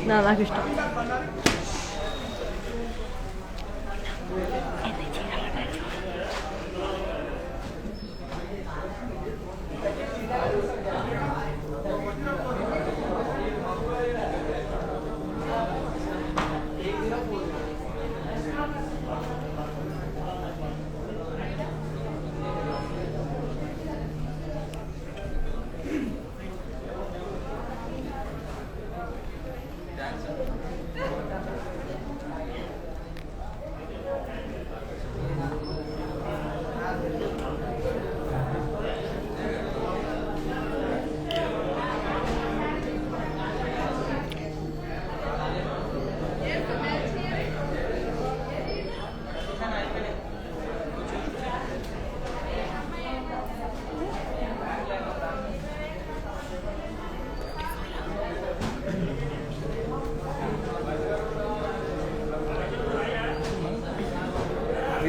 నాకు ఇష్టం.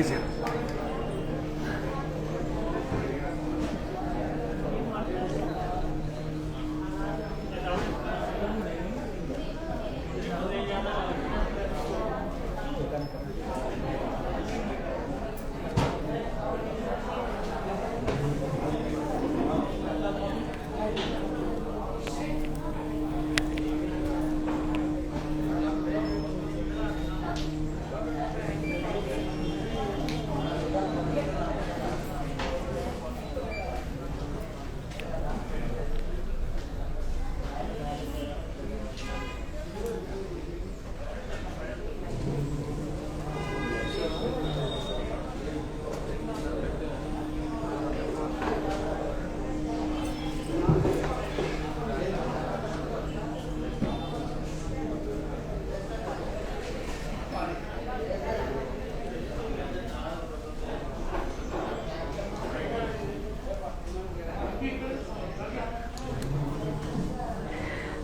Easier.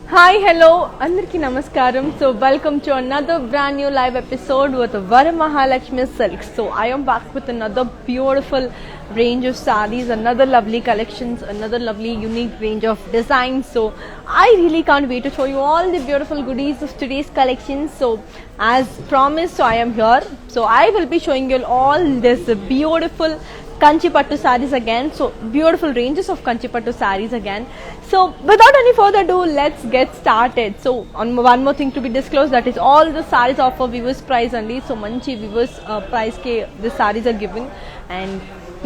Hi, hello, andarki namaskaram. So welcome to another brand new live episode with Varamahalakshmi Silks. So I am back with another beautiful range of sarees, another lovely collections, another lovely unique range of designs. So I really can't wait to show you all the beautiful goodies of today's collections. So as promised, so I am here. So I will be showing you all this beautiful Kanchi Pattu sarees again. So beautiful ranges of Kanchi Pattu sarees again. So without any further ado, let's get started. So on one more thing to be disclosed, that is all the sarees offer viewers price only. So manchi viewers price ke the sarees are given, and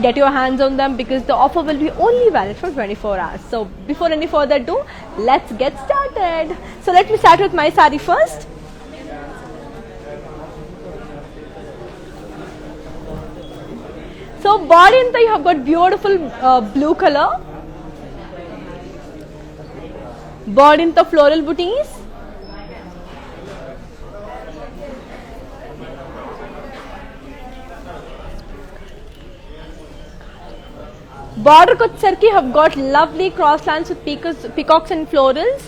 get your hands on them because the offer will be only valid for 24 hours. So before any further ado, let's get started. So let me start with my saree first. So body anta you have got beautiful blue color. Body anta floral booties. Border kochesariki have got lovely cross lines with peacocks and florals.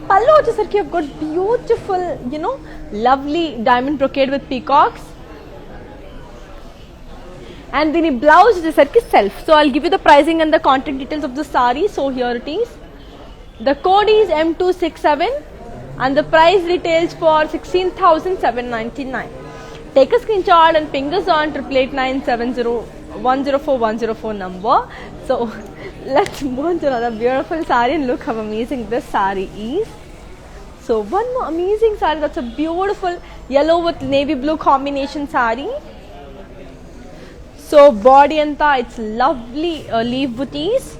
Pallu vachesariki have got beautiful, lovely diamond brocade with peacocks. And then the blouse is self. So I'll give you the pricing and the contact details of the saree. So here it is. The code is M267 and the price retails for 16,799. Take a screenshot and ping us on 888970104104 number. So let's move on to another beautiful saree and look how amazing this saree is. So one more amazing saree, that's a beautiful yellow with navy blue combination saree. So body anta it's lovely leaf booties.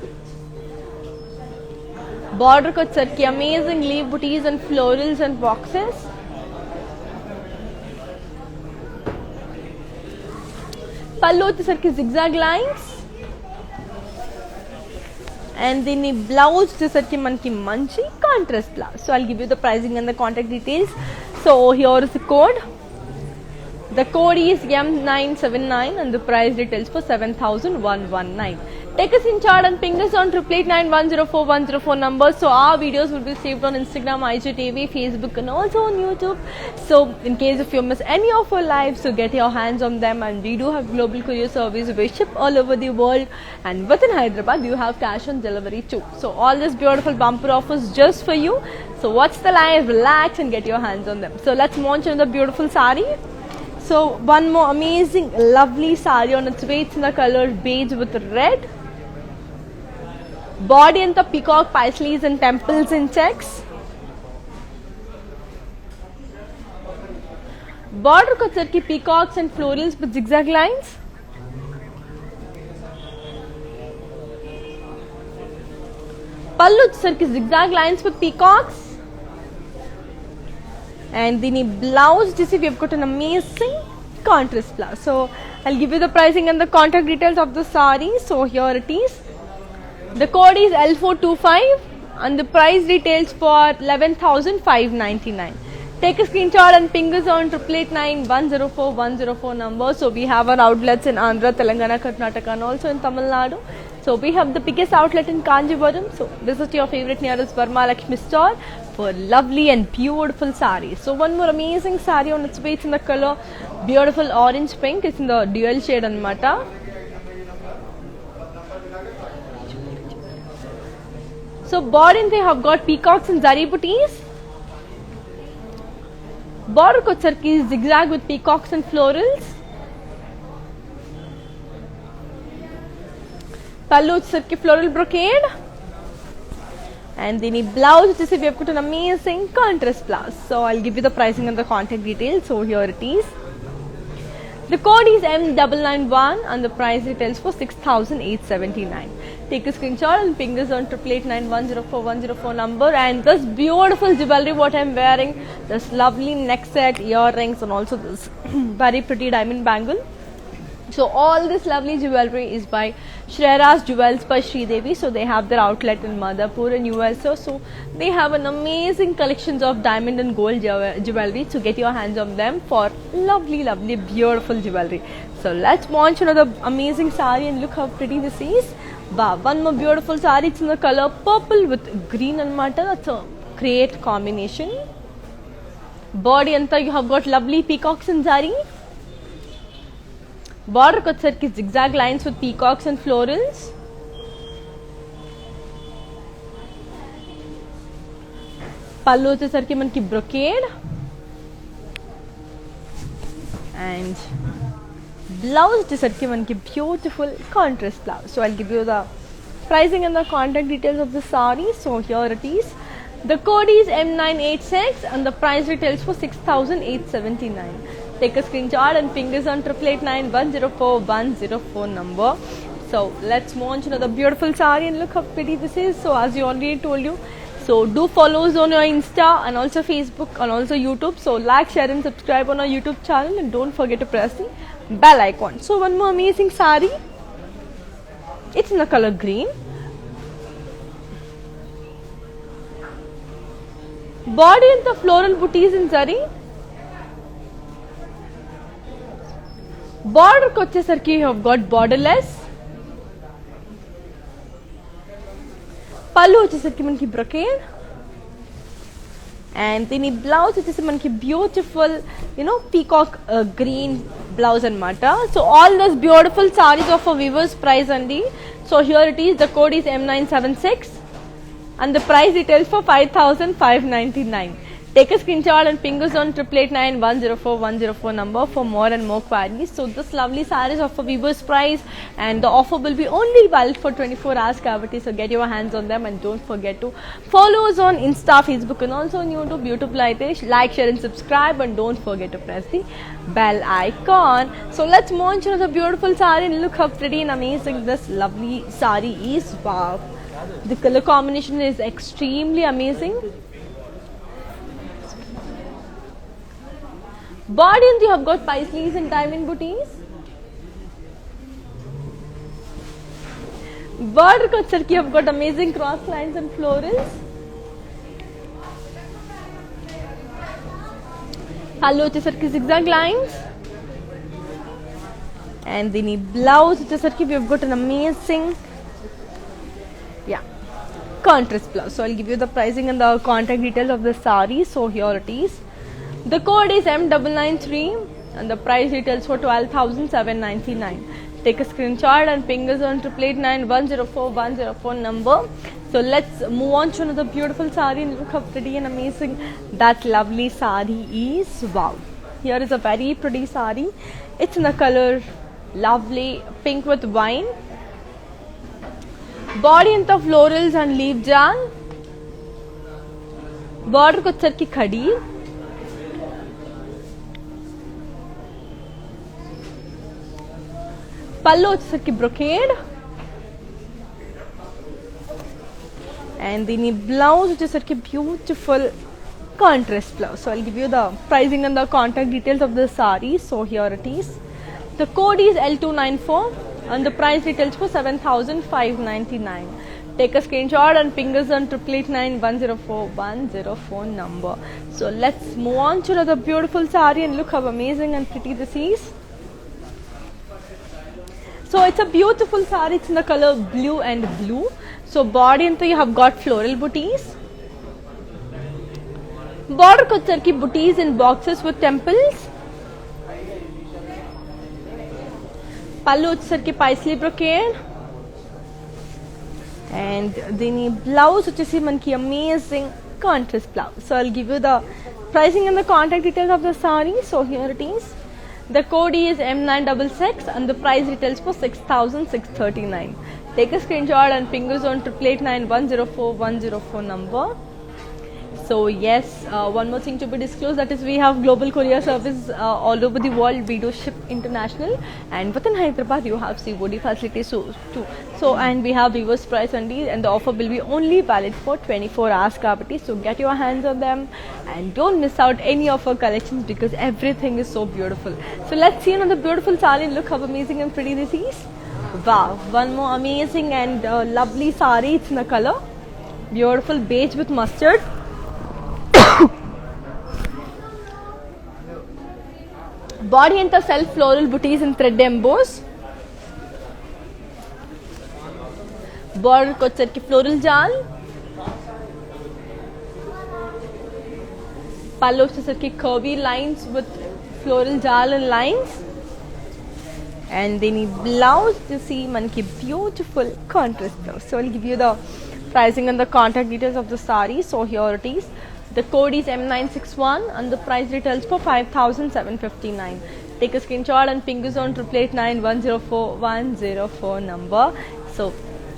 Border kochesariki amazing leaf booties and florals and boxes. Pallu vachesariki zigzag lines. And then the blouse vachesariki manki manchi contrast blouse. So I'll give you the pricing and the contact details. So here is the code. The code is M979 and the price retails for 7,119. Take a screenshot and ping us on 8889104 number. So our videos will be saved on Instagram, IGTV, Facebook and also on YouTube. So in case if you miss any of our lives, so get your hands on them, and we do have global courier service. We ship all over the world, and within Hyderabad you have cash on delivery too. So all this beautiful bumper offers just for you. So watch the live, relax and get your hands on them. So let's launch another beautiful sari. So one more amazing lovely sari on its way. It's in the color beige with red. Body and the peacock paisleys and temples in checks. Border को की peacocks and florals with zigzag lines. Pallu की zigzag lines with peacocks. And the blouse, this we have got an amazing contrast blouse. So I'll give you the pricing and the contact details of the sari. So here it is. The code is L425 and the price details for 11,599. Take a screenshot and ping us on 8889104 number. So we have our outlets in Andhra, Telangana, Karnataka and also in Tamil Nadu. So we have the biggest outlet in Kanjivaram. So visit your favorite nearest Varamahalakshmi store for lovely and beautiful sarees. So one more amazing saree on its way. It's in the color beautiful orange pink. It's in the dual shade anamata. So body they have got peacocks and zari booties. Border ko is zigzag with peacocks and florals. Pallu ki floral brocade. And then blouse, we have got an amazing contrast blouse. So I'll give you the pricing and the contact details. So here it is. The code is M991 and the price details for 6,879. Take a screenshot and ping us on 8889104 number. And this beautiful jewelry what I'm wearing, this lovely neck set, earrings and also this very pretty diamond bangle. So all this lovely jewelry is by Shreyas Jewels by Sridevi. So they have their outlet in Madhapur and USO. So they have an amazing collections of diamond and gold jewelry. So get your hands on them for lovely, lovely, beautiful jewelry. So let's launch another amazing sari and look how pretty this is. Wow, one more beautiful sari. It's in the color purple with green and matter. That's a great combination. Body anta you have got lovely peacocks and zari. Border ko ki zigzag lines with peacocks and florals. Pallu ki man ki brocade. And blouse ki man ki beautiful contrast blouse. So I'll give you the pricing and the contact details of the sari. So here it is. The code is M986 and the price retails for 6,879. Take a screenshot and ping us on 8889104 number. So let's launch another beautiful sari and look how pretty this is. So as you already told you, so do follow us on your Insta and also Facebook and also YouTube. So like, share and subscribe on our YouTube channel and don't forget to press the bell icon. So one more amazing sari. It's in the color green. Body and the floral booties in zari. Border ko you have got borderless. Pallu ki man ki brocade. And then blouse man ki beautiful, peacock green blouse and matter. So all those beautiful sarees of a weaver's price only. So here it is. The code is M976 and the price details for 5,599. Take a screenshot and ping us on 8889104 number for more and more queries. So this lovely sarees of a weaver's price, and the offer will be only valid for 24 hours cavity. So get your hands on them and don't forget to follow us on Insta, Facebook and also on YouTube. Like, share and subscribe and don't forget to press the bell icon. So let's launch another beautiful saree and look how pretty and amazing this lovely saree is. Wow, the color combination is extremely amazing. Body and you have got paisleys and diamond booties. Border culture ki have got amazing cross lines and florals. Pallu ki zigzag lines. And the blouse we have got an amazing contrast blouse. So I'll give you the pricing and the contact details of the sari. So here it is. The code is M993 and the price details for 12,799. Take a screenshot and ping us on 8889104 number. So let's move on to another beautiful sari and look how pretty and amazing that lovely sari is. Wow. Here is a very pretty sari. It's in the color lovely pink with wine. Body in the florals and leaf jal. Border ko charki khadi. Pallu వచ్చేసరికి brocade and the blouse వచ్చేసరికి beautiful contrast blouse. So I'll give you the pricing and the contact details of the sari. So here it is. The code is L294 and the price details for 7,599. Take a screenshot and ping us on 8889104 number. So let's move on to another beautiful sari and look how amazing and pretty this is. So it's a beautiful sari. It's in the color blue and blue. So body into you have got floral booties. Border kocharki booties in boxes with temples. Pallu వచ్చేసరికి paisley brocade. And then blouse వచ్చేసి మనకి amazing contrast blouse. So I'll give you the pricing and the contact details of the sari. So here it is. The code is M966 and the price retails for 6,639. Take a screenshot and ping us on 8889104 number. So yes, one more thing to be disclosed, that is we have global courier service all over the world. We do ship international, and within Hyderabad you have COD facilities too. So and we have reverse price only, and the offer will be only valid for 24 hours kabatti. So get your hands on them and don't miss out any of our collections because everything is so beautiful. So let's see another beautiful sari. Look how amazing and pretty this is. Wow, one more amazing and lovely sari. It's in the color beautiful beige with mustard. Body and the self floral booties in thread emboss. Border kochar ki floral jal. Pallu ki curvy lines with floral jal and lines. And then blouse to see manki beautiful contrast blouse. So I'll give you the pricing and the contact details of the sari. So here it is. The code is M961 and the price retails for 5,759. Take a screenshot and ping us on 8889104 number. So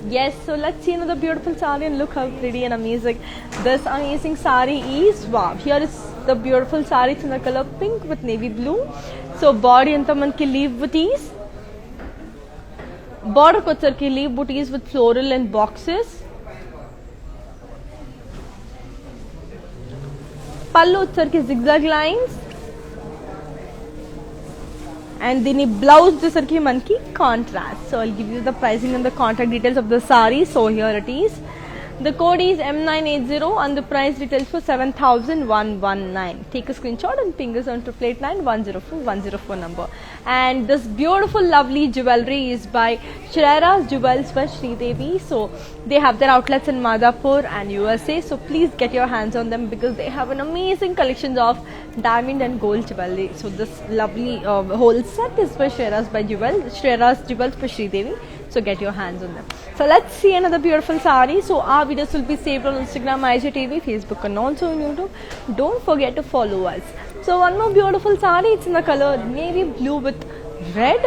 yes, so let's see another beautiful sari and look how pretty and amazing this amazing sari is. Wow, here is the beautiful sari. It's in the color pink with navy blue. So body anta manki leaf booties. Border kochar ki leaf booties with floral and boxes. Pallu వచ్చరికి zigzag lines and then blouse వచ్చరికి మనకి contrast. So I'll give you the pricing and the contact details of the sari. So here it is. The code is M980 and the price retails for 7,119. Take a screenshot and ping us on 8889104 number. And this beautiful lovely jewelry is by Shreyas Jewels by Sridevi. So they have their outlets in Madhapur and USA. So please get your hands on them because they have an amazing collection of diamond and gold jewelry. So this lovely whole set is by Shreyas Jewels by Sridevi. So get your hands on them. So let's see another beautiful sari. So our videos will be saved on Instagram, IGTV, Facebook and also on YouTube. Don't forget to follow us. So one more beautiful sari. It's in the color navy blue with red.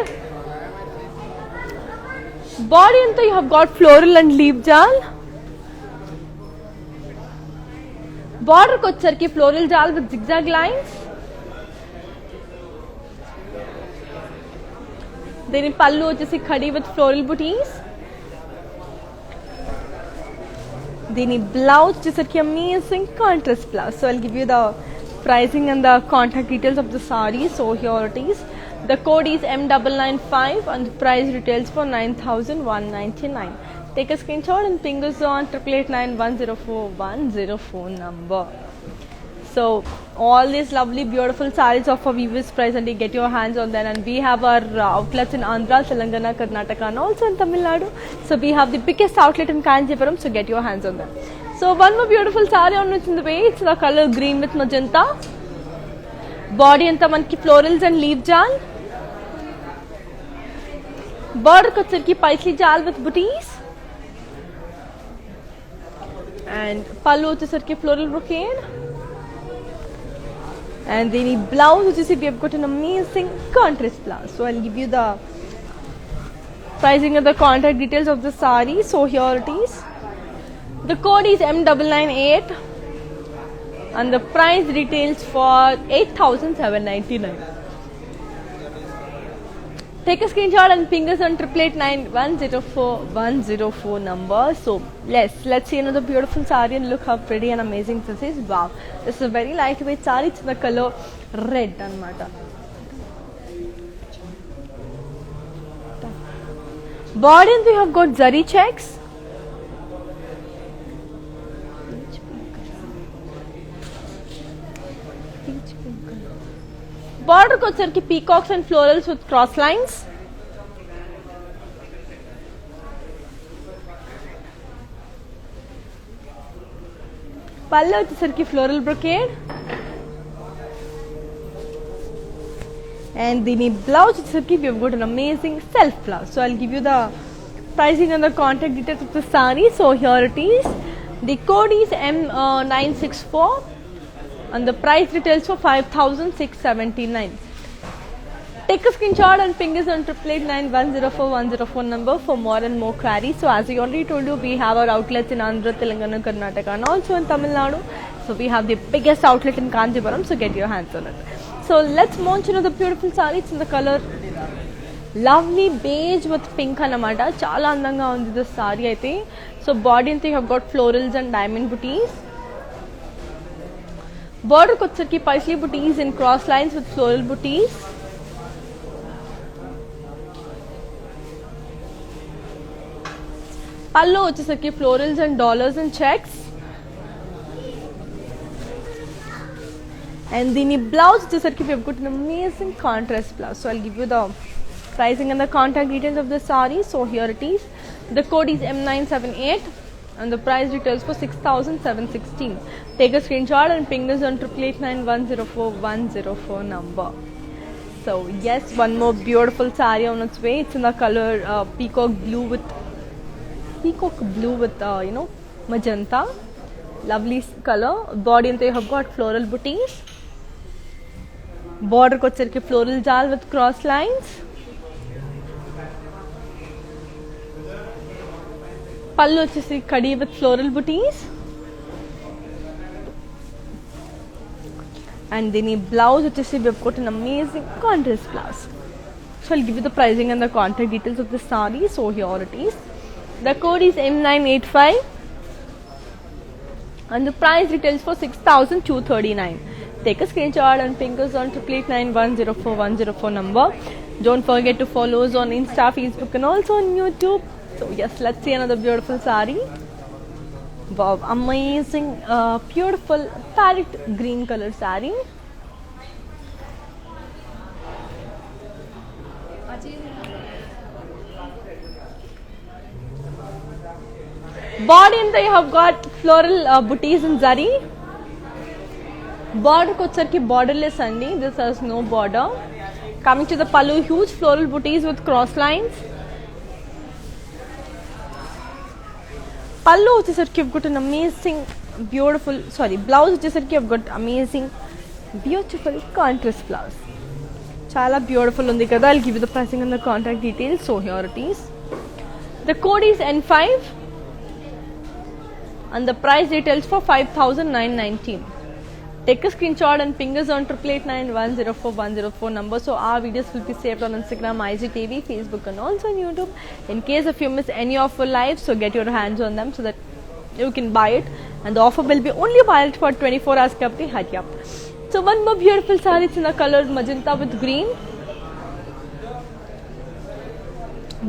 Body anta you have got floral and leaf jal. Border kochar ki floral jal with zigzag lines. Then pallu వచ్చేసి khadi with floral booties. Then blouse వచ్చేసరికి amazing contrast blouse. So I'll give you the pricing and the contact details of the sari. So here it is. The code is M995 and the price retails for 9,199. Take a screenshot and ping us on 8889104 number. So all these lovely beautiful sarees of our viewers price and you get your hands on them, and we have our outlets in Andhra, Telangana, Karnataka and also in Tamil Nadu. So we have the biggest outlet in Kanjipuram, so get your hands on them. So one more beautiful saree on which in the way, it's the color green with magenta. Body anta manki florals and leaf jal. Border వచ్చరికి Paisley జాల్ with buttis and పళ్ళు వచ్చేసరికి floral brocade and దీని blouse వచ్చేసి we have got an amazing contrast blouse. So I'll give you the pricing and the contact details of the saree. So here it is. The code is M998 and the price retails for 8,799. Take a screenshot and ping us on 8889104 number. So let's see another beautiful saree and look how pretty and amazing this is. Wow, this is a very lightweight saree. It's the color red anamata. Body and we have got zari checks. Border को వచ్చరికి peacocks and florals with cross lines. పళ్ళు వచ్చేసరికి floral brocade. And దీని blouse వచ్చేసరికి we have got an amazing self blouse. So I'll give you the pricing and the contact details of the saree. So here it is. The code is M964. And the price retails for 5,679. Take a screenshot and ping us on 8889104 number for more and more queries. So as I already told you, we have our outlets in Andhra, Telangana, Karnataka and also in Tamil Nadu. So we have the biggest outlet in Kanjipuram, so get your hands on it. So let's launch another beautiful saree. It's in the color lovely beige with pink anamata. Chala andanga undi this saree aithe. So body ante you have got florals and diamond booties. Border వచ్చరికి paisley booties in cross lines with floral booties. పళ్ళు వచ్చేసరికి florals and dollars and checks. And దీని blouse వచ్చేసరికి we have got an amazing contrast blouse. So I'll give you the pricing and the contact details of the saree. So here it is. The code is M978. And the price retails for 6,716. Take a screenshot and ping us on 8889104 number. So yes, one more beautiful saree on its way. It's in the color peacock blue with magenta. Lovely color. Body and they have got floral booties. Border kochirki floral jal with cross lines. పళ్ళు వచ్చేసి కడి with floral buttis and దీని blouse వచ్చేసి we have got an amazing contrast blouse. So I'll give you the pricing and the contact details of the saree. So here it is. The code is M985 and the price retails for 6,239. Take a screenshot and ping us on 8889104 number. Don't forget to follow us on Insta, Facebook and also on YouTube. So yes, let's see another beautiful saree. Wow, amazing, beautiful parrot green color saree. Body and they have got floral booties in zari. Border kocharki borderless andi. This has no border. Coming to the pallu, huge floral booties with cross lines. పళ్ళు వచ్చేసరికి you've got an amazing beautiful blouse వచ్చేసరికి you've got amazing beautiful contrast blouse. చాలా beautiful ఉంది కదా. I'll give you the pricing and the contact details. So here it is. The code is N5 and the price retails for 5,919. Take a screenshot and ping us on 8889104 number. So our videos will be saved on Instagram, IGTV, Facebook and also on YouTube. In case if you miss any of our lives, so get your hands on them so that you can buy it. And the offer will be only valid for 24 hours. Hurry up. So one more beautiful saree. It's in the color magenta with green.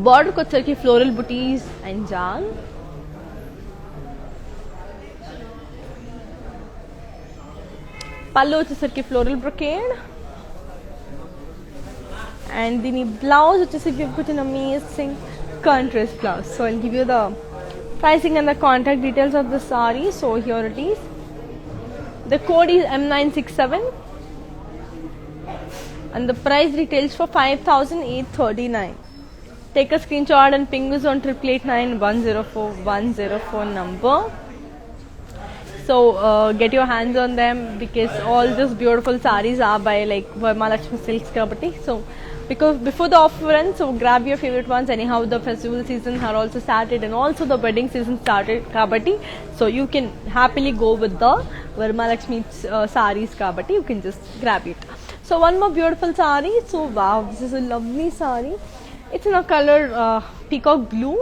Border ko వచ్చరికి floral booties and jal. పళ్ళు వచ్చేసరికి floral brocade and the blouse వచ్చేసి we've got an amazing contrast blouse. So I'll give you the pricing and the contact details of the saree. So here it is. The code is M967 and the price retails for 5,839. Take a screenshot and ping us on 8889104104 number. So get your hands on them because all these beautiful sarees are by like Varmalakshmi Silks Kabati. So because before the offer ends, so grab your favorite ones. Anyhow, the festival season are also started and also the wedding season started Kabati. So you can happily go with the Varmalakshmi sarees Kabati. You can just grab it. So one more beautiful saree. So wow, this is a lovely saree. It's in a color peacock blue.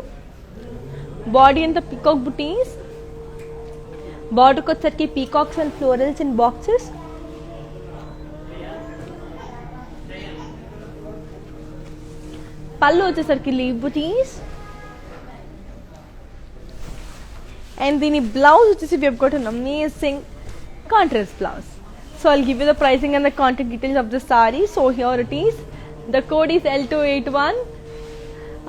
Body and the peacock booties. Border ko set peacocks and florals in boxes. Pallu vachesariki leaf booties. And then blouse vachesi we have got an amazing contrast blouse. So I'll give you the pricing and the contact details of the saree. So here it is. The code is L281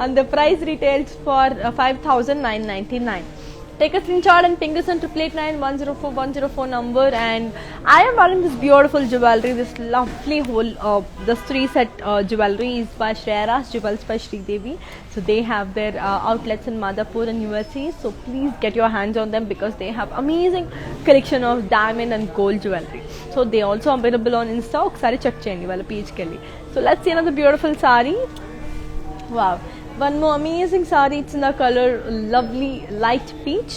and the price retails for 5,999. Take a screenshot and ping us on 8889104104 number. And I am wearing this beautiful jewelry, this lovely whole this 3-set jewelry is by Shreyas Jewels by Sri Devi. So they have their outlets in Madhapur and USA. So please get your hands on them because they have amazing collection of diamond and gold jewelry. So they also available on Insta. Okasari check cheyandi wala page kelli. So let's see another beautiful saree. Wow. One more amazing saree. It's in the color lovely light peach.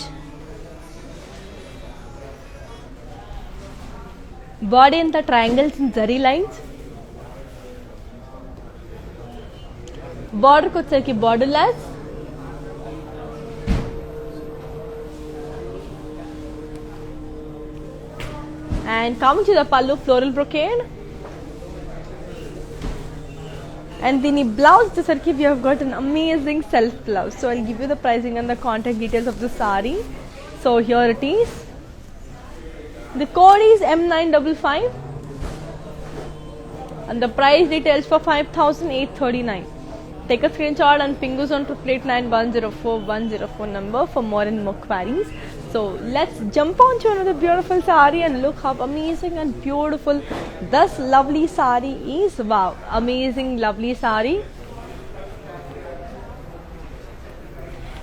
Body and the triangles in zari lines. Border ko వచ్చేకి borderless. And coming to the pallu, floral brocade. And the blouse vachesariki we have got an amazing self blouse. So I'll give you the pricing and the contact details of the saree. So here it is. The code is M955 and the price details for 5,839. Take a screenshot and ping us on 8889104104 number for more and more queries. So let's jump on to another beautiful saree and look how amazing and beautiful this lovely saree is. Wow, amazing lovely saree.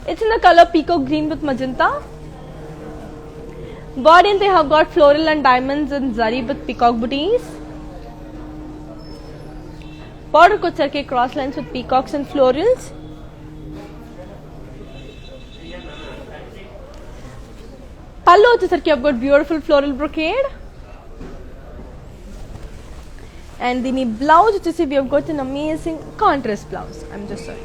It's in the color peacock green with magenta. Body and they have got floral and diamonds and zari with peacock booties. Border ko charke cross lines with peacocks and florals. Pallu vachesariki I've got beautiful floral brocade. And the blouse vachesi we have got an amazing contrast blouse. I'm just sorry.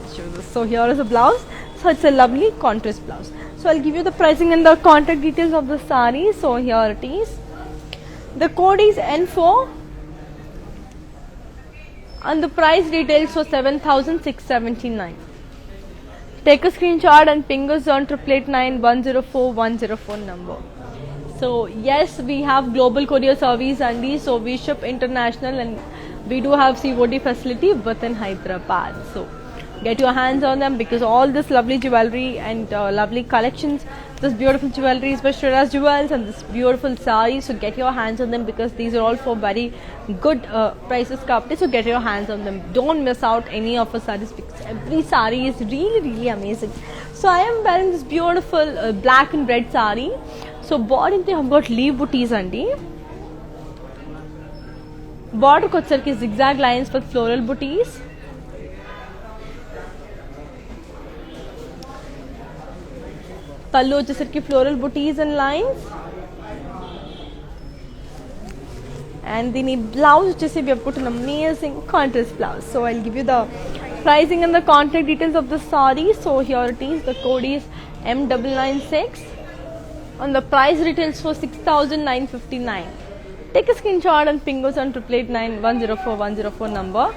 Let's show this. So here is a blouse. So it's a lovely contrast blouse. So I'll give you the pricing and the contact details of the saree. So here it is. The code is N4 and the price retails for 7,679. Take a screenshot and ping us on 8889104104 number. So yes, we have global courier service and so we ship international and we do have COD facility within Hyderabad. So get your hands on them because all this lovely jewelry and lovely collections, this beautiful jewelry is by Shreyas Jewels and this beautiful saree. So get your hands on them because these are all for very good prices. So get your hands on them. Don't miss out any of our sarees because every saree is really amazing. So I am wearing this beautiful black and red saree. So body I have got leaf booties andi. Border ko వచ్చరికి zigzag lines with floral booties. Pallu vachesariki floral booties and lines. And the blouse vachesi we have got an amazing contrast blouse. So I'll give you the pricing and the contact details of the saree. So here it is. The code is M996 and the price retails for 6,959. Take a screenshot and ping us on 8889104104 number.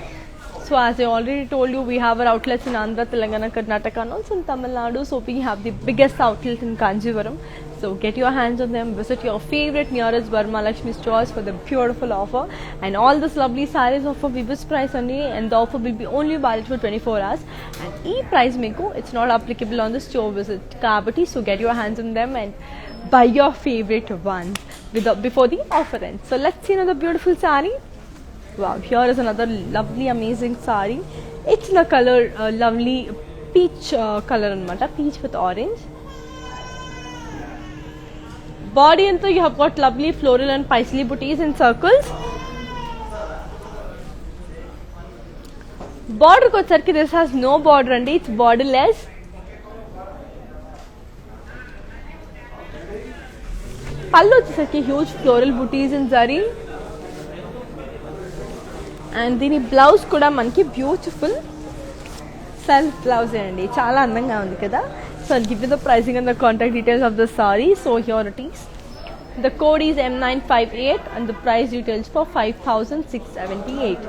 So as I already told you, we have our outlets in Andhra, Telangana, Karnataka and also in Tamil Nadu. So we have the biggest outlet in Kanjivaram. So get your hands on them, visit your favorite nearest Varamahalakshmi stores for the beautiful offer. And all this lovely sarees offer Vibus price only, and the offer will be only valid for 24 hours. And price meeku, it's not applicable on the store visit Kabati. So get your hands on them and buy your favorite ones before the offer ends. So let's see another beautiful saree. Wow, here is another lovely amazing saree. It's in a color lovely peach color anamata, peach with orange. Body and you have got lovely floral and paisley booties in circles. Border kochesariki this has no border and it's borderless. Pallu vachesariki huge floral booties in zari. And దీని blouse కూడా మనకి beautiful self blouse అండి, చాలా అందంగా ఉంది కదా. So I'll give you the pricing and the contact details of the saree. So here it is. The code is M958 and the price details for 5,678.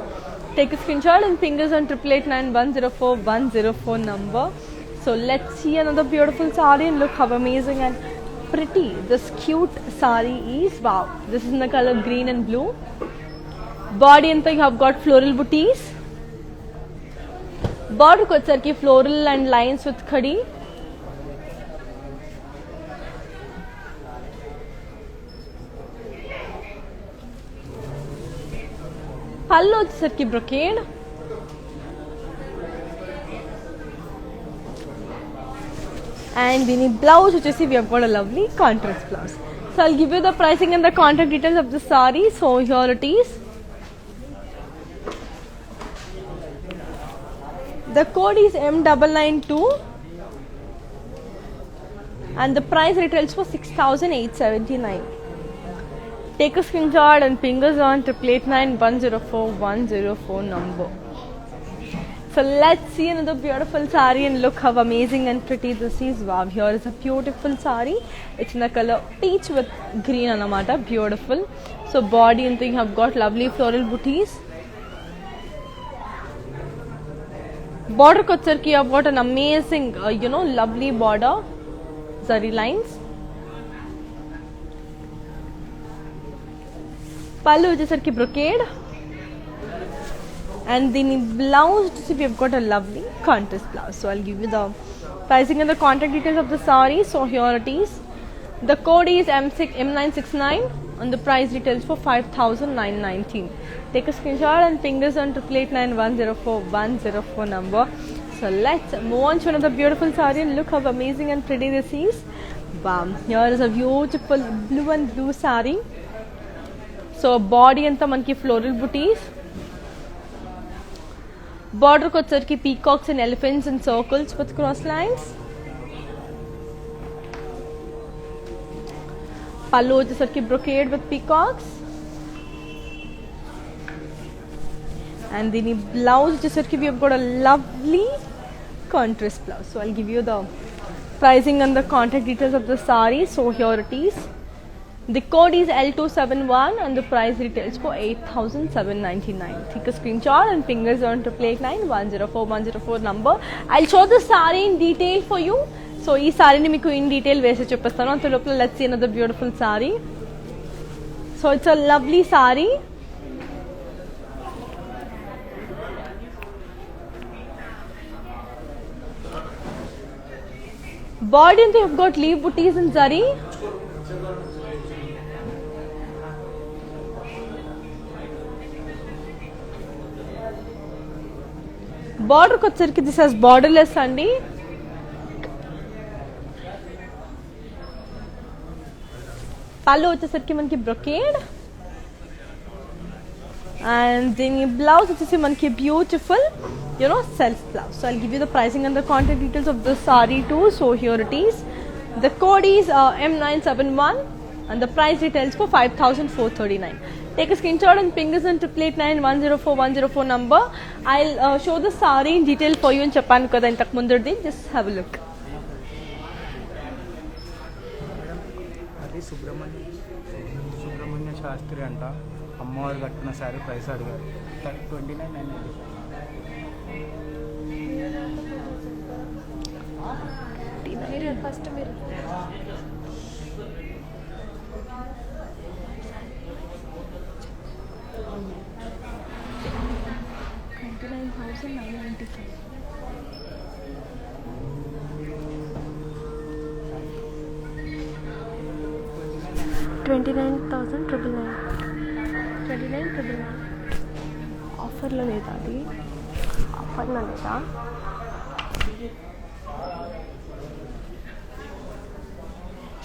Take a screenshot and fingers on 8889104104 number. So let's see another beautiful saree and look how amazing and pretty this cute saree is. Wow, this is in the color green and blue. Body and you have got floral booties. Border kochesariki floral and lines with khadi. Pallu vachesariki brocade. And దీని blouse వచ్చేసి we have got a lovely contrast blouse. So I'll give you the pricing and the contact details of the saree. So here it is. The code is M992 and the price retails for 6,879. Take a screenshot and fingers on 8889104104 number. So let's see another beautiful saree and look how amazing and pretty this is. Wow, here is a beautiful saree. It's in the color peach with green anamata, beautiful. So body and thing have got lovely floral booties. Border kochesariki have got an amazing lovely border zari lines. Pallu vachesariki brocade. And the blouse we have got a lovely contrast blouse. So I'll give you the pricing and the contact details of the saree. So here it is. The code is M969 and the price details for 5,919. Take a screenshot and fingers on 8889104104 number. So let's move on to another beautiful saree and look how amazing and pretty this is. Wow, here is a beautiful blue and blue saree. So body anta manki floral booties. Border kochesariki peacocks and elephants and circles with cross lines. Pallu vachesariki brocade with peacocks. And the blouse vachesariki we have got a lovely contrast blouse. So I'll give you the pricing and the contact details of the saree. So here it is. The code is L271 and the price retails for 8,799. Take a screenshot and fingers on 8891044104 number. I'll show the saree in detail for you. So this saree ni meeku in detail vese cheppastanu. Ante lopala let's see another beautiful saree. So it's a lovely saree. Body and they have got leaf booties in zari. Border kochesariki this has borderless andi. Pallu vachesariki manki brocade. And then blouse vachesi manki beautiful self blouse. So I'll give you the pricing and the contact details of the saree too. So here it is. The code is M971 and the price retails for 5,439. Take a screenshot and fingers on 8891044104 number. I'll show the saree in detail for you in Japan kada intak mundardi. Just have a look. Adi Subramanya Shastri anta అమ్మవారు కట్టిన sorry price అడిగారు 29,990. First మీరు ఆఫర్లో లేదా అది ఆఫర్లో లేదా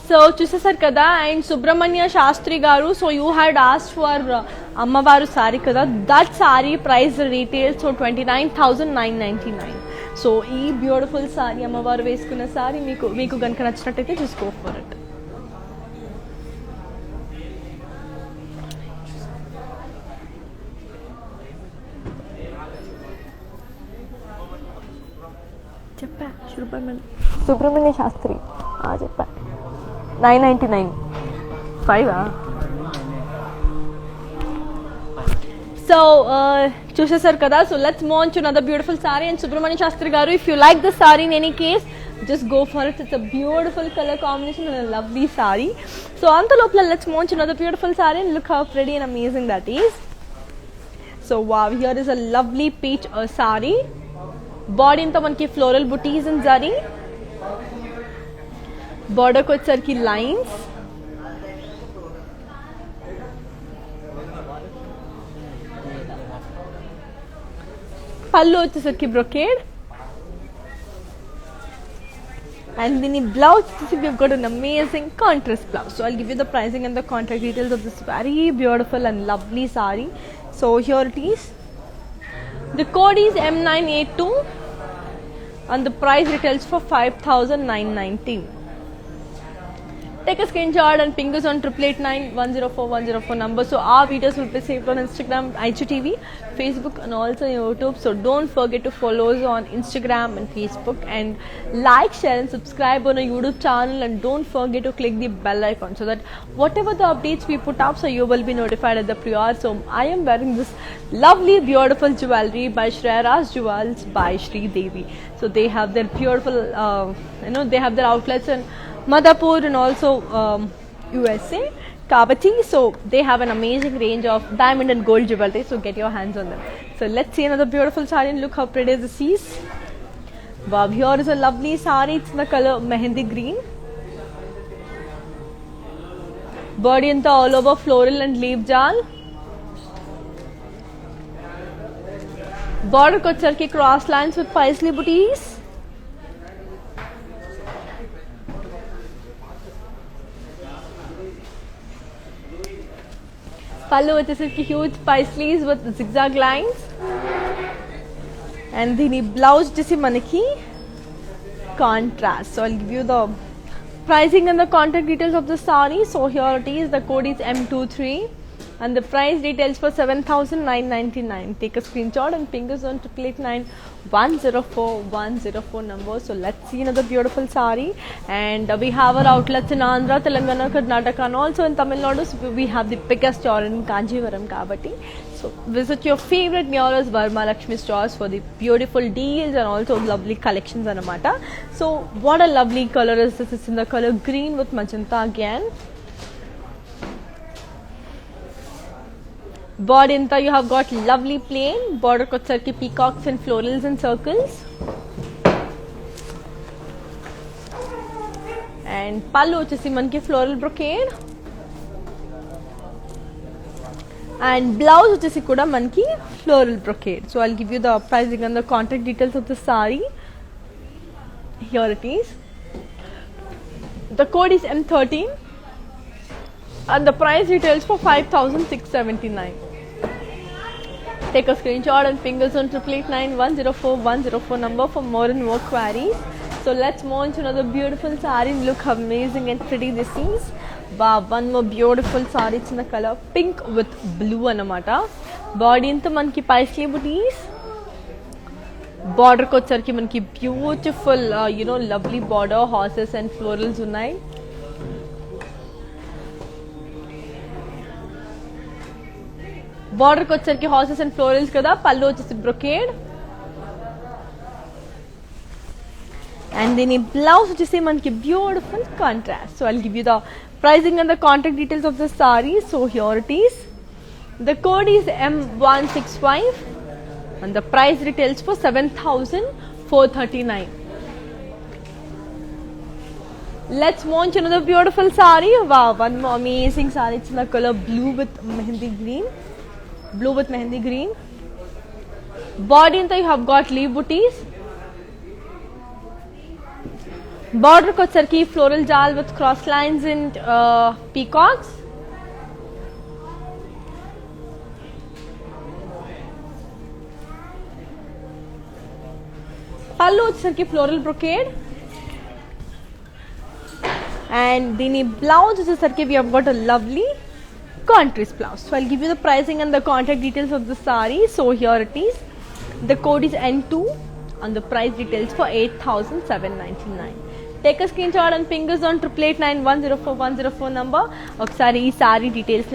so చూసేసారు కదా అండ్ సుబ్రహ్మణ్య శాస్త్రి గారు so you had asked for అమ్మవారు సారీ కదా that sorry price retail so 29,999 so ఈ బ్యూటిఫుల్ సారీ అమ్మవారు వేసుకున్న సారీ మీకు కనుక నచ్చినట్టయితే జస్ట్ గో ఫర్ ఇట్ చెప్పా సుబ్రహ్మణ్య శాస్త్రి చెప్పా 999 5 సో చూసేసారు కదా so let's move on to another beautiful sari and Subrahmanya Shastri గారు if you like the sari in any case just go for it. It's a beautiful color combination and a lovely saree. So anta lopala let's move on to another beautiful saree and look how pretty and amazing that is. So wow, here is a lovely peach saree. Body inta manki floral booties and zari. Border ko వచ్చేసరికి lines. పళ్ళు వచ్చేసరికి brocade. And then the blouse, we've got an amazing contrast blouse. So I'll give you the pricing and the contact details of this very beautiful and lovely saree. So here it is. The code is M982 and the price retails for 5,990. Take a screenshot and ping us on 8889104 number. So our videos will be saved on Instagram, IGTV, Facebook and also YouTube. So don't forget to follow us on Instagram and Facebook and like, share and subscribe on our YouTube channel and don't forget to click the bell icon so that whatever the updates we put up so you will be notified at the prior. So I am wearing this lovely beautiful jewelry by Shreyas Jewels by Sri Devi. So they have their beautiful they have their outlets in Madhapur and also USA, Kabati. So they have an amazing range of diamond and gold jewelry. So get your hands on them. So let's see another beautiful saree and look how pretty this is. Wow, here is a lovely saree. It's in the color mehendi green. Body anta all over floral and leaf jal. Border ko వచ్చేసరికి cross lines with paisley booties. Pallu వచ్చేసరికి huge paisleys with zigzag lines and దీని blouse వచ్చేసి మనకి contrast. So I'll give you the pricing and the contact details of the saree. So here it is. The code is M23 and the price details for 7,999. Take a screenshot and ping us on 8889104 number. So let's see another beautiful saree and we have our outlets in Andhra, Telangana, Karnataka and also in Tamil Nadu. So we have the biggest store in Kanjivaram Kabati. So visit your favorite nearest Varma Lakshmi stores for the beautiful deals and also lovely collections anamata. So what a lovely color is this. It's in the color green with magenta again. Body inta you have got lovely plain. Border ko వచ్చేసరికి peacocks and florals and circles. And pallu వచ్చేసి మనకి floral brocade. And blouse వచ్చేసి కూడా మనకి floral brocade. So I'll give you the pricing and the contact details of the saree. Here it is. The code is M13 and the price retails for 5,679. Take a screenshot and ping us on 8889104 number for more and more queries. So let's move on to another beautiful saree. Look how amazing and pretty this is. Wow, one more beautiful saree. It's in the color pink with blue anamata. Body into manki paisley booties. Border ko వచ్చేసరికి మనకి beautiful lovely border, horses and florals ఉన్నాయి. Border ko వచ్చేసరికి horses and florals కదా. పళ్ళు వచ్చేసి brocade and దీని blouse వచ్చేసి మనకి beautiful contrast. So I give you the pricing and the contact details of the sari. So here it is. The code is M165 and the price retails for 7,439. Let's launch another beautiful saree. Wow, one more amazing saree. It's in the color blue with mehendi green. Blue with mehendi green. Body anta you have got leaf booties. Border ko sarki floral jal with cross lines and peacocks. పళ్ళు వచ్చేసరికి floral brocade and దీని blouse వచ్చేసరికి we have got a lovely contrast blouse. So I'll give you the pricing and the contact details of the sari. So here it is. The code is N2 and the price details for 8,799. Take a screenshot and fingers on 8889104104 number. ఒకసారి ఈ sorry details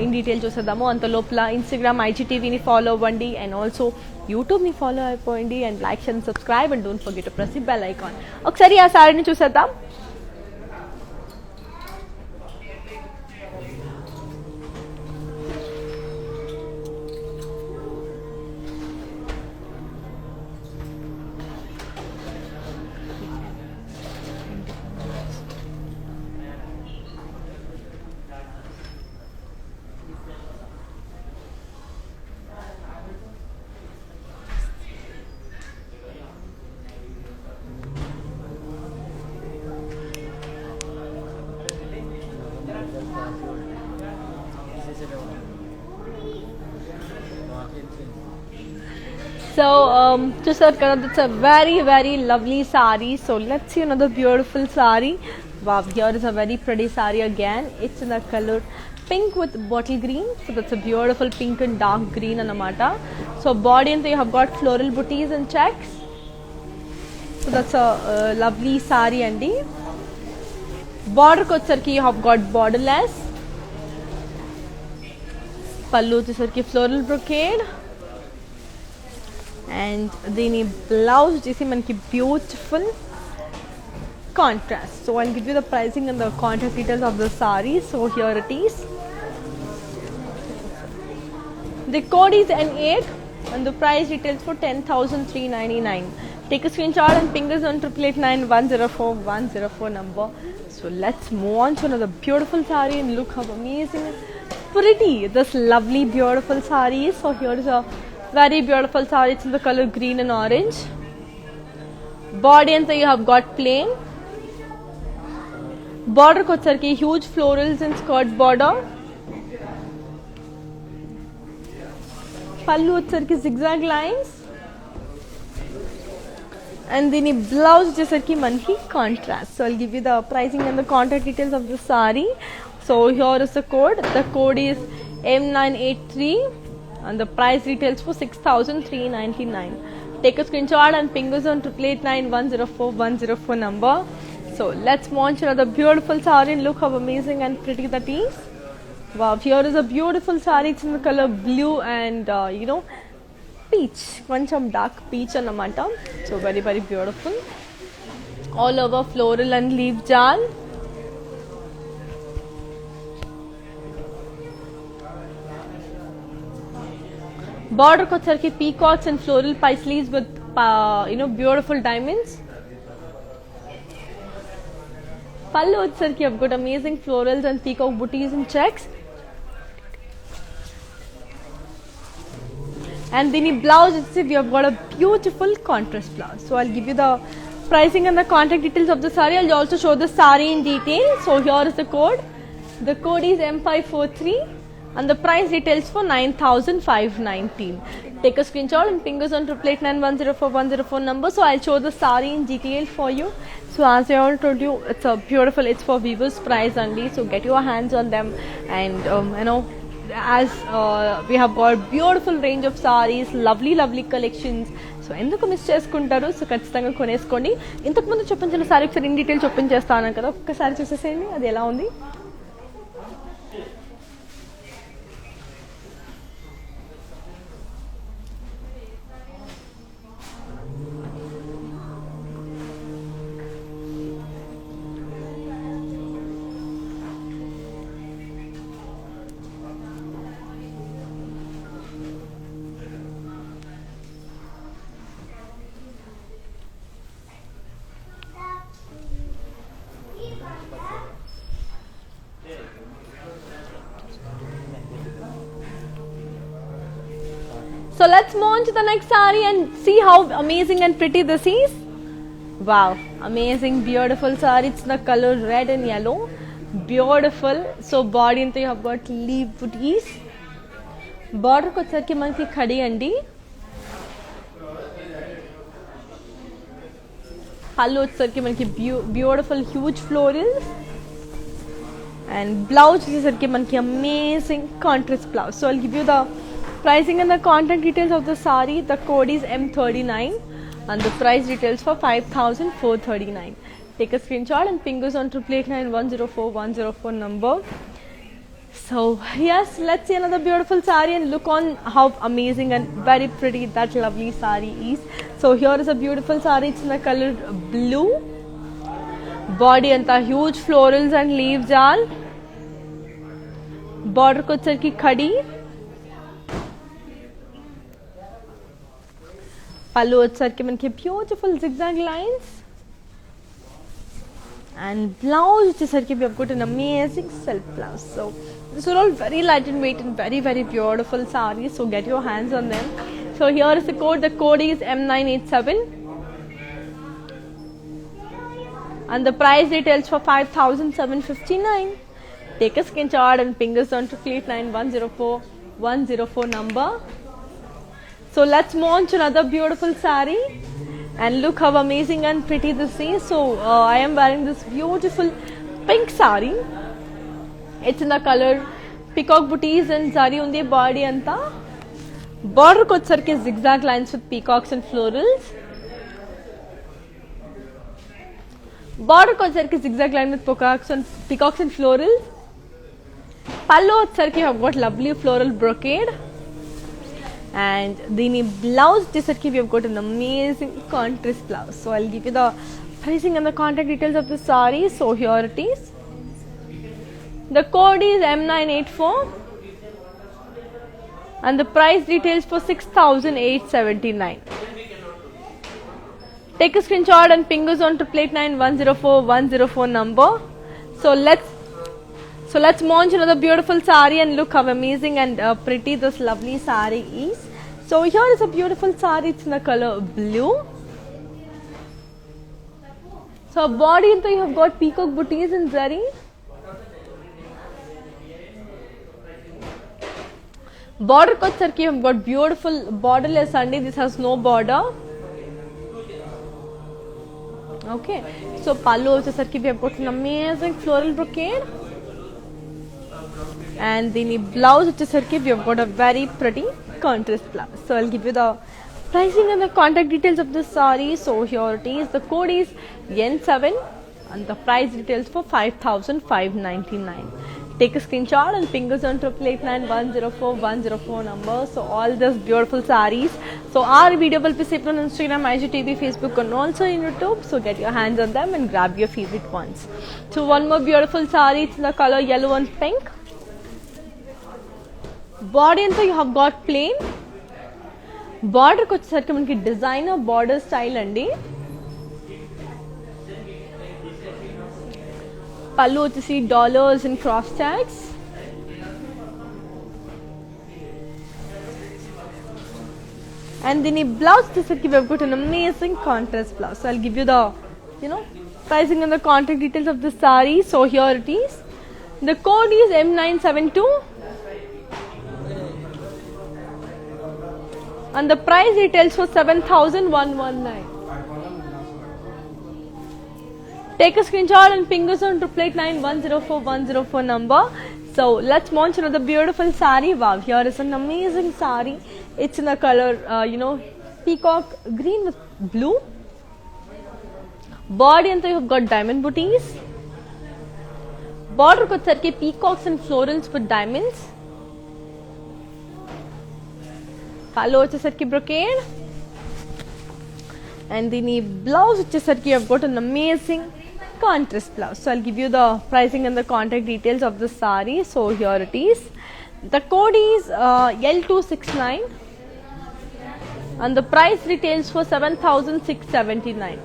in detail చూసేద్దాము. అంత లోపల Instagram IGTVని follow అవ్వండి and also యూట్యూబ్ని follow అయిపోయింది and like and subscribe and don't forget to press the bell icon. ఒకసారి ఆ సారీని చూసేద్దాం. So చూసారు కదా, that's a very lovely saree. So let's see another beautiful saree. Wow, here is a very pretty saree again. It's in the color pink with bottle green. So that's a beautiful pink and dark green anamata. So body and you have got floral booties and checks. So that's a lovely saree andi. Border kochesarki you have got borderless. Pallu వచ్చేసరికి floral brocade. And దీని blouse వచ్చేసి మనకి beautiful contrast. So I'll give you the pricing and the contact details of the saree. So here it is. The code is N8 and the price details for 10,399. Take a screenshot and fingers on 8889104104 number. So let's move on to another beautiful saree and look how amazing and pretty this lovely beautiful saree is. So here is a very beautiful saree. It's in the color green and orange. Body and you have got plain. Border kochesariki huge florals and skirt border. Pallu వచ్చేసరికి zigzag lines. And దీని blouse వచ్చేసరికి మనకి contrast. So I'll give you the pricing and the contact details of the saree. So here is the code. The code is M983 and the price retails for 6,399. Take a screenshot and fingers on 8889104104 number. So let's launch another beautiful saree and look how amazing and pretty that is. Wow, here is a beautiful saree. It's in the color blue and peach, కొంచెం dark peach అన్నమాట. So very beautiful. All over floral and leaf jal. Border kochesariki peacocks and floral paisleys with beautiful diamonds. Pallu వచ్చేసరికి I've got amazing florals and peacock booties and checks. And దీని blouse వచ్చేసి we have got a beautiful contrast blouse. So I'll give you the pricing and the contact details of the saree. I'll also show the saree in detail. So here is the code. The code is M543 and the price details for 9,519. Take a screenshot and fingers on 8889104104 number. So I'll show the saree in detail for you. So as I already told you, it's a beautiful, it's for viewers price only. So get your hands on them and as we have got beautiful range of sarees, lovely collections. So ఎందుకు miss చేసుకుంటారు? So ఖచ్చితంగా కొనేసుకోండి. ఇంతకుముందు చూపించిన sorry ఒకసారి in detail చూపించేస్తాను కదా, ఒక్కసారి చూసేసేయండి అది ఎలా ఉంది. So let's move on to the next saree and see how amazing and pretty this is. Wow, amazing, beautiful saree. It's the color red and yellow. Beautiful. So body anta you have got leaf booties. Border ko వచ్చరికి మనకి ఖడి అండి. పళ్ళు వచ్చరికి మనకి beautiful huge florals. And blouse వచ్చేసరికి మనకి amazing contrast blouse. So I'll give you the pricing and the contact details of the saree. The code is M39 and the price details for 5,439. Take a screenshot and ping us on 889-104-104 number. So yes, let's see another beautiful saree and look on how amazing and very pretty that lovely saree is. So here is a beautiful saree. It's in the color blue. Body anta huge florals and leaves all. Border ko వచ్చరికి ఖడి. పళ్ళు వచ్చరికి మనకి beautiful zigzag lines. And blouse వచ్చరికి we have got an amazing silk blouse. So these are all very light in weight and very very beautiful sarees. So get your hands on them. So here is the code. The code is M987. And the price details for 5,759. Take a screenshot and ping us on 889-104-104 number. So let's move on to another beautiful saree and look how amazing and pretty this is. So I am wearing this beautiful pink saree. It's in the color peacock booties and zari undi body anta. Border ko వచ్చరికి zigzag lines with peacocks and florals. Border ko వచ్చరికి zigzag line with peacocks and florals. Pallu వచ్చరికి have got lovely floral brocade. And దీని blouse వచ్చరికి we have got an amazing contrast blouse. So I'll give you the pricing and the contact details of the saree. So here it is. The code is M984. And the price details for 6,879. Take a screenshot and ping us on 889-104-104 number. So let's move on to another beautiful saree and look how amazing and pretty this lovely saree is. So here is a beautiful saree. It's in the color blue. So body into you have got peacock booties and zari. Border ko వచ్చరికి you have got beautiful borderless Sunday. This has no border. Okay, so pallu వచ్చేసరికి we have got an amazing floral brocade. And the blouse వచ్చేసరికి we have got a very pretty contrast blouse. So I'll give you the pricing and the contact details of this saree. So here it is. The code is N7 and the price details for 5,599. Take a screenshot and ping us on 889-104-104 number. So all these beautiful sarees. So our video will be saved on Instagram, IGTV, Facebook and also in YouTube. So get your hands on them and grab your favorite ones. So one more beautiful saree. It's in the color yellow and pink. Body anta you have got plain. Border ko వచ్చేసరికి మనకి designer border style అండి. పళ్ళు వచ్చేసి dollars and cross tags. And the blouse వచ్చేసరికి we have got an amazing contrast blouse. So I'll give you the pricing and the contact details of the saree. So here it is. The code is M972. And the price details for 7,119. Take a screenshot and ping us on 889-104-104 number. So let's launch another beautiful saree. Wow, here is an amazing saree. It's in the color, peacock green with blue. Body and you have got diamond booties. Border ko వచ్చరికి peacocks and florals with diamonds. Pallu వచ్చేసరికి brocade. And the blouse వచ్చేసరికి I've got an amazing contrast blouse. So I'll give you the pricing and the contact details of the saree. So here it is. The code is L269 and the price retails for 7,679.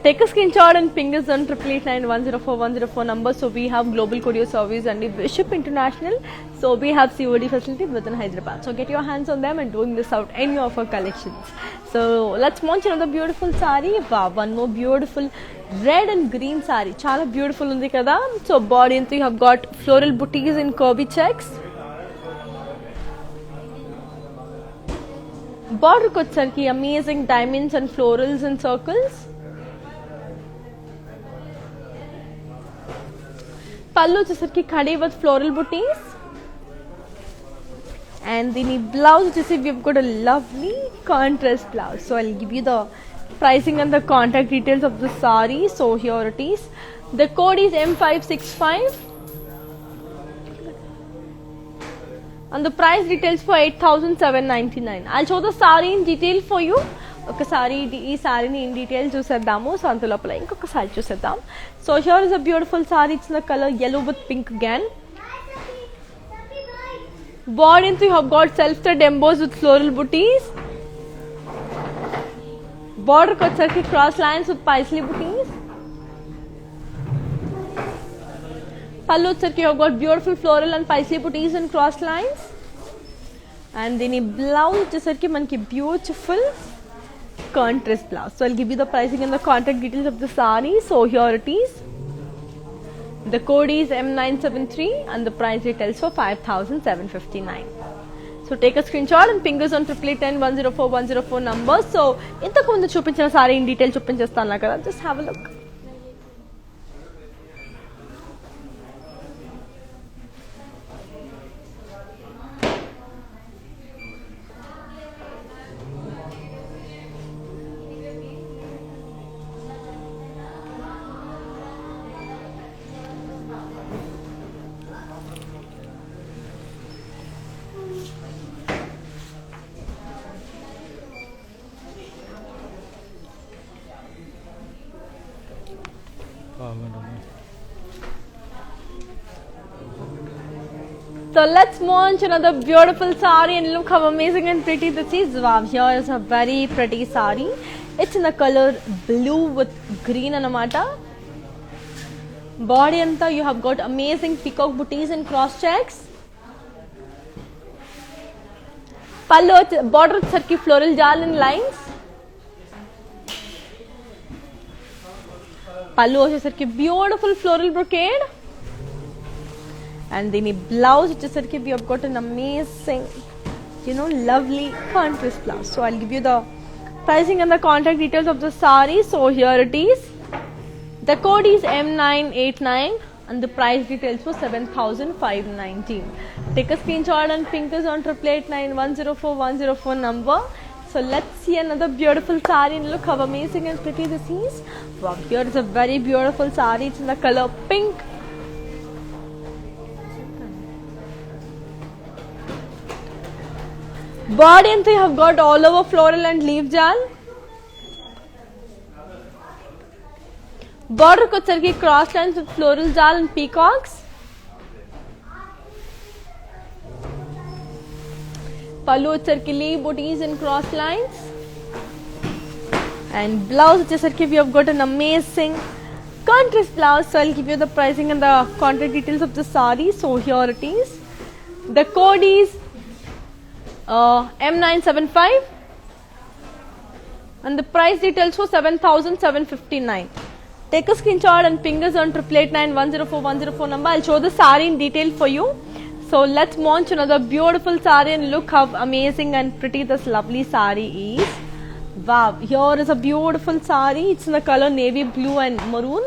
Take a screenshot and ping us on 8889104 number. So we have global courier service and we ship international. So we have COD facility within Hyderabad. So get your hands on them and don't miss out any of our collections. So let's launch another beautiful saree. Wow, one more beautiful red and green saree. Chala beautiful undi kada. So body into you have got floral booties in curvy checks. Border kochesarki amazing diamonds and florals and circles. Pallu వచ్చేసరికి khadi with floral booties, and the blouse వచ్చేసి we've got a lovely contrast blouse. So I'll give you the pricing and the contact details of the saree. So here it is. The code is M565 and the price details for 8,799. I'll show the saree in detail for you. ఒకసారి ఈ సారీని in detail చూసేద్దాము. So అంత లోపల ఇంకొకసారి చూసేద్దాం. So here is a beautiful sorry. It's in the colour yellow with pink again. Body into you have got self-thread embossed with floral booties. Border వచ్చేసరికి cross lines with paisley booties. Pallu వచ్చేసరికి you have got beautiful floral and paisley booties and cross lines. And దీని blouse వచ్చేసరికి మనకి beautiful contrast blouse. So I'll give you the pricing and the contact details of the saree. So here it is. The code is M973 and the price retails for 5,759. So take a screenshot and ping us on 8889104 number. So ఇంతకు ముందు చూపించిన sorry in detail చూపించేస్తాను కదా. Just have a look. So let's launch another beautiful saree and look how amazing and pretty this is. Wow, here is a very pretty saree. It's in the color blue with green anamata. Body anta you have got amazing peacock booties and cross checks. Pallu border sarki floral jal in lines. Pallu వచ్చేసరికి beautiful floral brocade. And the blouse వచ్చేసరికి we have got an amazing, lovely contrast blouse. So I'll give you the pricing and the contact details of the saree. So here it is. The code is M989 and the price details for 7,519. Take a screenshot and ping us on 8889104 number. So let's see another beautiful saree and look how amazing and pretty this is. Wow, here is a very beautiful saree. It's in the color pink. Body and you have got all over floral and leaf jal. Border వచ్చేసరికి cross lines with floral jal and peacocks. Pallu వచ్చేసరికి leaf booties and cross lines. And blouse వచ్చేసరికి we have got an amazing contrast blouse. So I'll give you the pricing and the contact details of the saree. So here it is. The code is M975 and the price details for 7,759. Take a screenshot and ping us on 8889104 number. I'll show the saree in detail for you. So let's launch another beautiful saree and look how amazing and pretty this lovely saree is. Wow, here is a beautiful saree. It's in the color navy blue and maroon.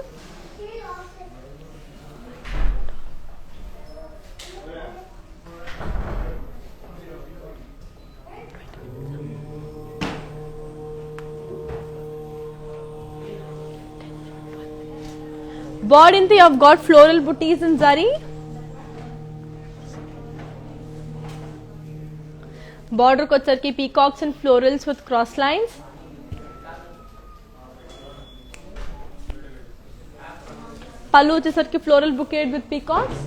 Body into you have got floral booties in zari. Border kochesariki peacocks and florals with cross lines. Pallu వచ్చేసరికి floral bouquet with peacocks.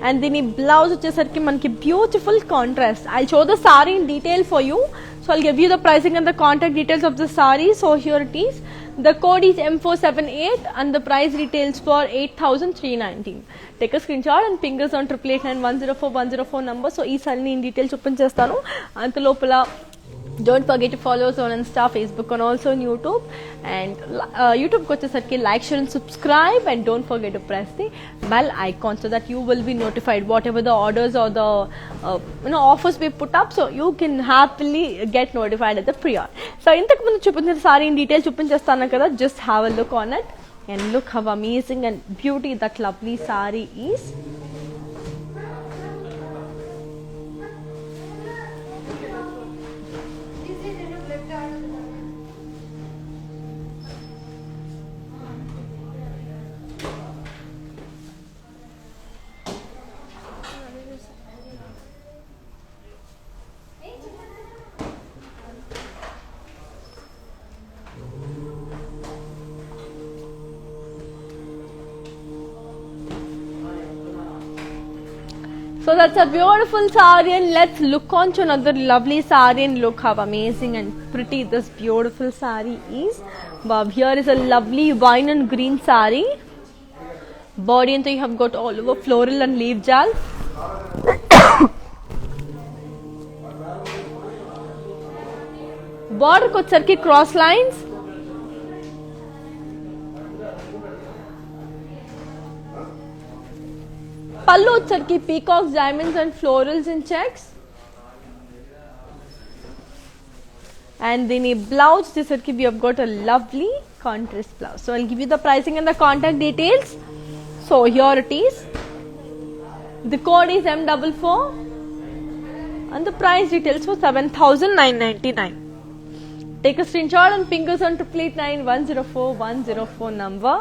And దీని blouse వచ్చేసరికి మనకి beautiful contrast. I'll show the saree in detail for you. So I'll give you the pricing and the contact details of the sari. So here it is. The code is M478 and the price retails for 8,319. Take a screenshot and ping us on 8889104 number. So ee sari in details open chestanu. Anta lopala don't forget to follow us on Insta, Facebook and also on YouTube. And YouTube ko vachesarki like, share and subscribe, and don't forget to press the bell icon so that you will be notified whatever the orders or the offers we put up, so you can happily get notified at the pre-order. So intaku mundu chupinచిన saree in detail చూపించేస్తాను కదా, just have a look on it and look how amazing and beauty that lovely saree is. So that's a beautiful saree, and let's look on to another lovely saree and look how amazing and pretty this beautiful saree is. Wow, here is a lovely wine and green saree. Body and you have got all over floral and leaf jal. Border ko sarki cross lines. Pallu వచ్చరికి peacocks, diamonds and florals in checks. And then a blouse వచ్చరికి we have got a lovely contrast blouse. So I'll give you the pricing and the contact details. So here it is. The code is M44 and the price details for 7,999. Take a screenshot and ping us on 8889104 number.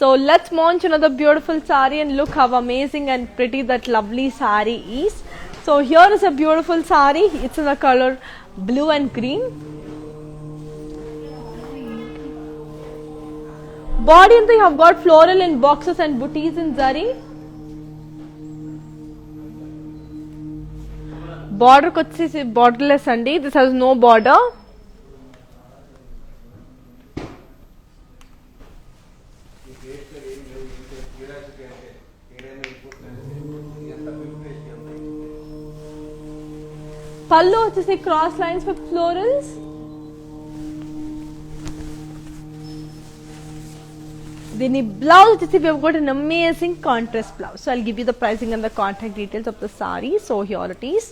So let's launch another beautiful saree and look how amazing and pretty that lovely saree is. So here is a beautiful saree. It's in the color blue and green. Body and you have got floral in boxes and booties in zari. Border kochisi borderless andi. This has no border. Pallu వచ్చేసి cross lines with florals. Then blouse వచ్చేసి we have got an amazing contrast blouse. So I'll give you the pricing and the contact details of the saree. So here it is.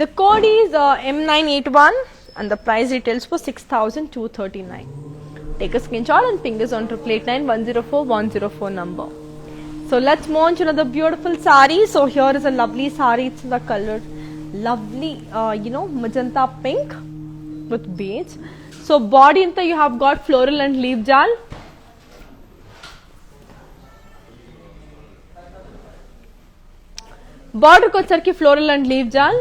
The code is M981 and the price retails for 6,239. Take a screenshot and ping us on 8889104 number. So let's launch another beautiful saree. So here is a lovely saree. It's the color lovely magenta pink with beige. So body into you have got floral and leaf jal. Border ko vachesarki floral and leaf jal.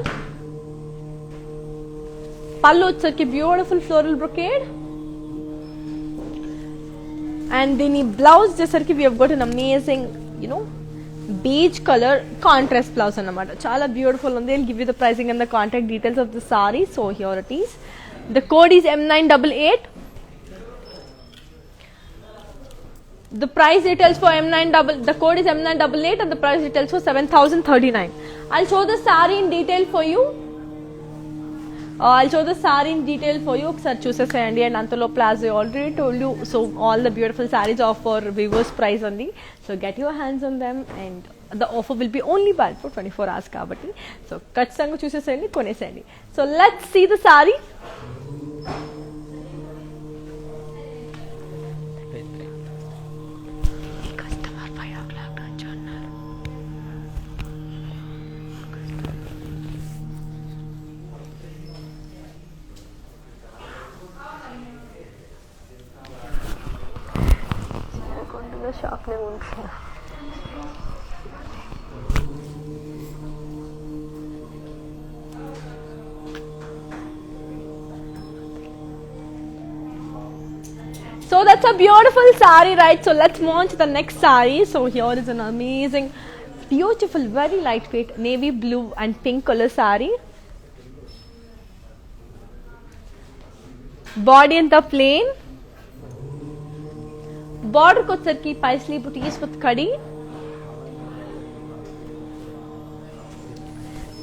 Pallu vachesarki beautiful floral brocade. And then blouse vachesarki we have got an amazing beige color contrast blouse annamata. Chala beautiful undi. I'll give you the pricing and the contact details of the saree. So here it is. The code is M988. The price details for the code is M988 and the price details for 7,039. I'll show the saree in detail for you. ఒకసారి చూసేసేయండి. And అంతలో ప్లాజ్ already told you, so all the beautiful sarees are for viewers price only, so get your hands on them, and the offer will be only valid for 24 hours kabatti, so ఖచ్చితంగా చూసేసేయండి, కొనేసేయండి. So let's see the saree. షాప్లో ఉంటున్నా. So that's a beautiful saree, right? So let's move on to the next saree. So here is an amazing, beautiful, very lightweight navy blue and pink color saree. Body అంతా plane, border వచ్చరికి Paisley buttis with కడి,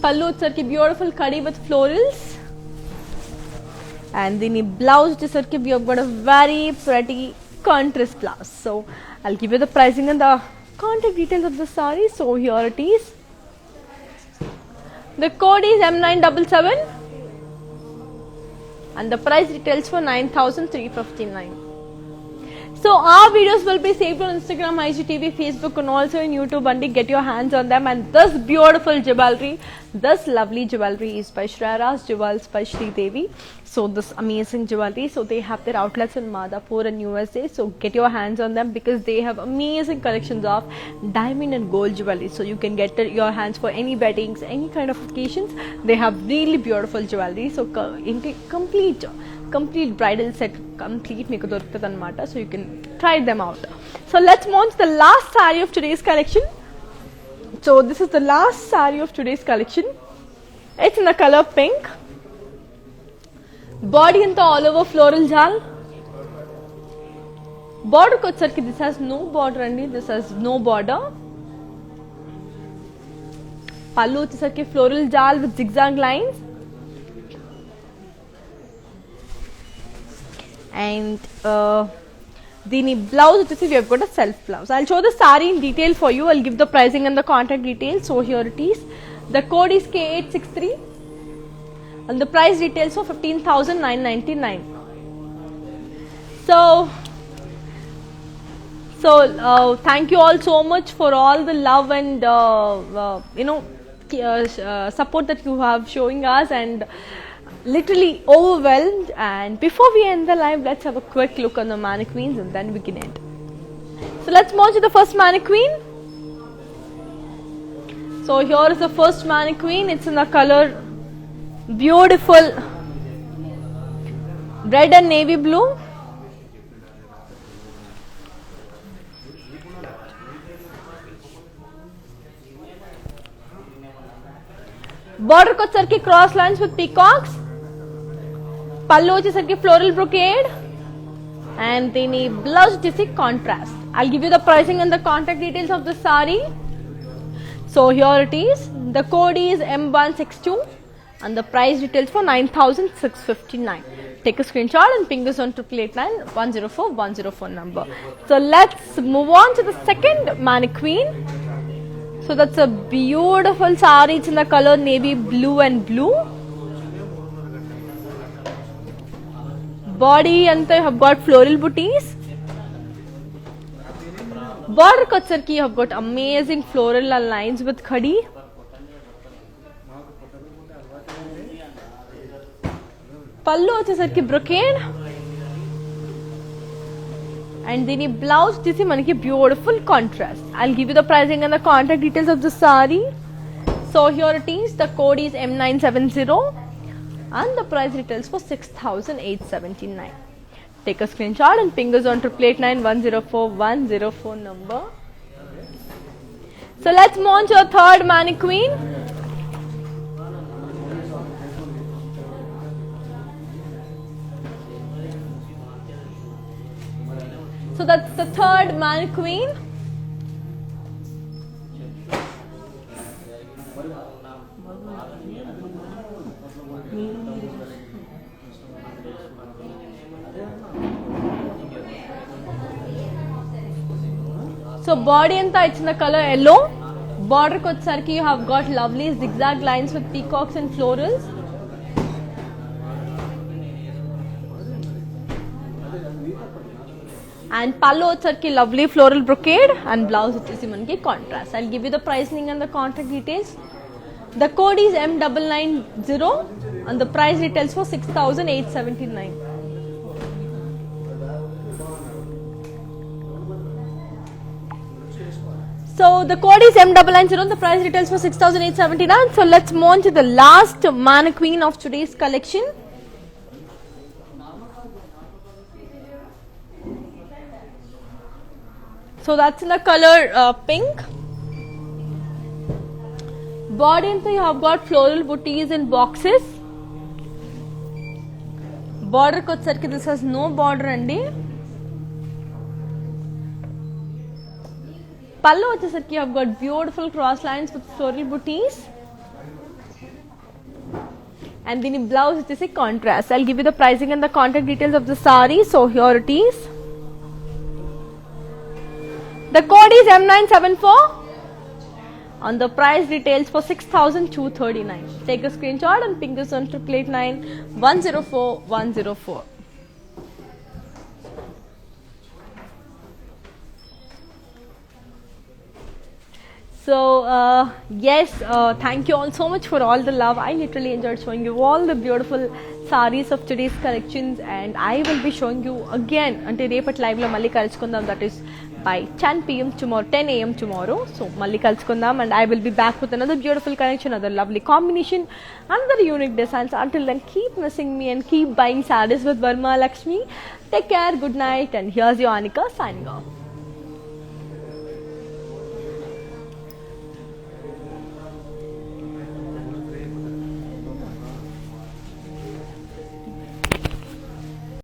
పల్లు వచ్చరికి beautiful kadhi with florals, and the blouse వచ్చరికి we have got a very pretty contrast blouse. So I'll give you the pricing and the contact details of the saree. So here it is. The code is M977 and the price retails for 9,359. So our videos will be saved on Instagram, IGTV, Facebook and also in YouTube, and get your hands on them. And this beautiful jewelry, this lovely jewelry is by Shreyas Jewels by Shri Devi. So this amazing jewelry, so they have their outlets in Madhapur and USA. So get your hands on them because they have amazing collections of diamond and gold jewelry. So you can get your hands for any weddings, any kind of occasions. They have really beautiful jewelry. So complete bridal set, complete meeku dorukutadi anamata. So you can try them out. So let's move on to the last saree of today's collection. So this is the last saree of today's collection. It's in the color pink. Body anta all over floral jal. Border kocharki this has no border andi, this has no border. Pallu వచ్చేసరికి floral jal with zigzag lines. And దీని blouse వచ్చేసి we have got a self blouse. I'll show the saree in detail for you. I'll give the pricing and the contact details. So here it is. The code is K863 and the price retails for 15,999. So thank you all so much for all the love and support that you have showing us, and literally overwhelmed. And before we end the live, let's have a quick look on the mannequins and then we can end. So let's move to the first mannequin. So here is the first mannequin. It's in the color beautiful red and navy blue. Border వచ్చరికి cross lines with peacocks. పల్లు వచ్చేసరికి floral brocade and దీని blouse వచ్చేసి contrast. I'll give you the pricing and the contact details of the saree. So here it is. The code is M162 and the price retails for 9,659. Take a screenshot and ping us on 8889104 number. So let's move on to the second mannequin. So that's a beautiful saree. It's in the color navy blue and blue. Body and you have got floral booties. Border వచ్చరికి you have got amazing floral lines with khadi. పల్లు వచ్చేసరికి brocade and దీని blouse తీసి మనకి beautiful contrast. I'll give you the pricing and the contact details of the saree. So here it is. The code is M970 and the price retails for 6,879. Take a screenshot and ping us on 8889104 number. So let's move on to our third mannequin. So that's the third mannequin. So body anta it's in the color yellow. Border kochsarki you have got lovely zigzag lines with peacocks and florals. And pallu వచ్చరికి lovely floral brocade and blouse వచ్చేసి మనకి contrast. I'll give you the pricing and the contact details. The code is M990 and the price retails for 6,879. So the code is M990 and the price retails for 6,879. So let's move on to the last mannequin of today's collection. So that's in the color pink. Body and you have got floral booties in boxes. బార్డర్కి వచ్చేసరికి this has no border అండి. పళ్ళు వచ్చేసరికి you have got beautiful cross lines with floral buttis. And then blouse is a contrast. I'll give you the pricing and the contact details of the saree. So here it is. The code is M974 on the price details for 6,239. Take a screenshot and ping this on 8889104. So yes, thank you all so much for all the love. I literally enjoyed showing you all the beautiful sarees of today's collections, and I will be showing you again ante repat live lo malli kalchukundam, that is by 10 pm tomorrow, 10 am tomorrow. So malli kalchukundam, and I will be back with another beautiful collection, another lovely combination, another unique designs. Until then, keep missing me and keep buying sarees with Varma Lakshmi. Take care, good night, and here's your Anika signing off.